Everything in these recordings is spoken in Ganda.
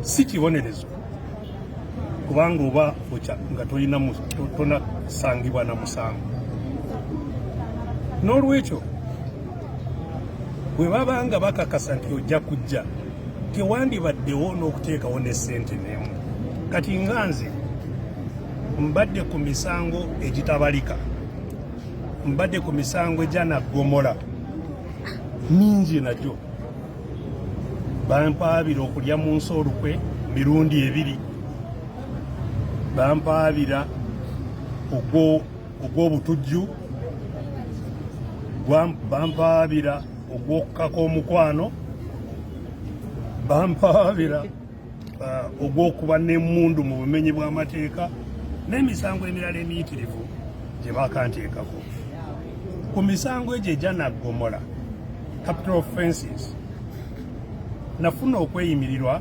si kibonerezo kubanga oba nga tonasangibwa na musango. N'olwekyo bwe baba nga bakakasa nti ojja kujja tewandibaddewo n'okuteekawo ne ssente n'emu. Kati nga nze mbadde ku misango egitabalika, mbadde ku misango egyanaggomola mingi nagyo. Bampaabira okulya mu nsi olukwe mirundi 2, bampaabira ogw'obutujju, bampaabira ogw'okukaka omukwano, bampaabira ogw'okuba n'emmundu mu bumenyi bw'amateeka n'emisango emirala emiyitirivu gye bakanteekako. Ku misango egyo egyanaggomola, capital offenses, nafuna okweyimirirwa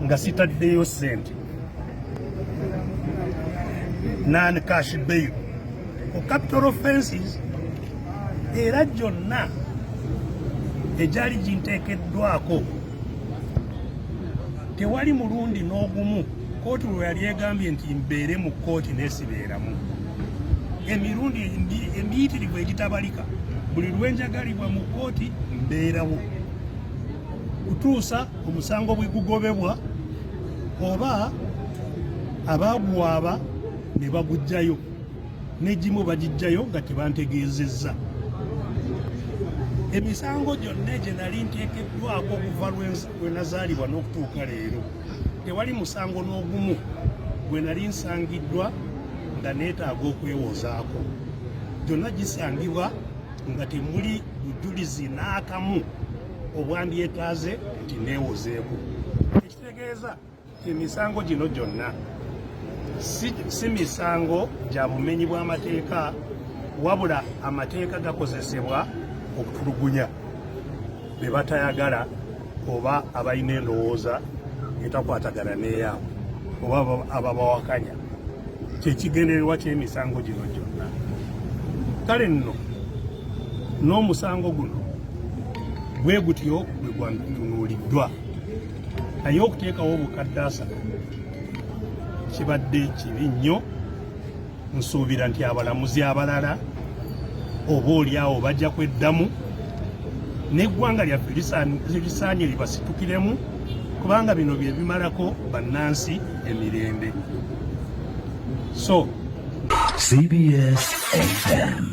nga sitaddeyo ssente, non-cash bail ku capital offenses, era gyonna egyali ginteekeddwako. Tewali mulundi n'ogumu kooti lwe yali egambye nti mbeere mu kooti n'esibeeramu. Emirundi emiyitirivu egitabalika, buli lwenjagalibwa mu kooti mbeerawo kutuusa omusango bwe gugobebwa oba abaagwaba ne bagugjayo, n'egimu bagijjayo nga tebantegeezezza. Emisango gyonna gye nali nteekeddwako okuva lwe nazaalibwa n'okutuuka leero, tewali musango n'ogumu gwe nali nsangiddwa nga neetaaga okwewozaako. Gyonna gisangibwa nga temuli bujulizi n'akamu obwandyetaaze nti neewozeeko. Ekitegeeza emisango gino gyonna si misango gya bumenyi bw'amateeka, wabula amateeka gakozesebwa okutulugunya be batayagala oba abalina endowooza etakwatagana n'eyaabwe oba ababawakanya. Kyekigendererwa ky'emisango gino gyonna. Kale nno n'omusango guno bwe gutyo bwe gwantunuuliddwa, naye okuteekawo obukadde 3 kibadde kibi nnyo. Nsuubira nti abalamuzi abalala oba oliawo bajja kweddamu n'eggwanga lyaffe lisaanye libasitukiremu, kubanga bino bye bimalako bannansi emirembe. So CBS FM.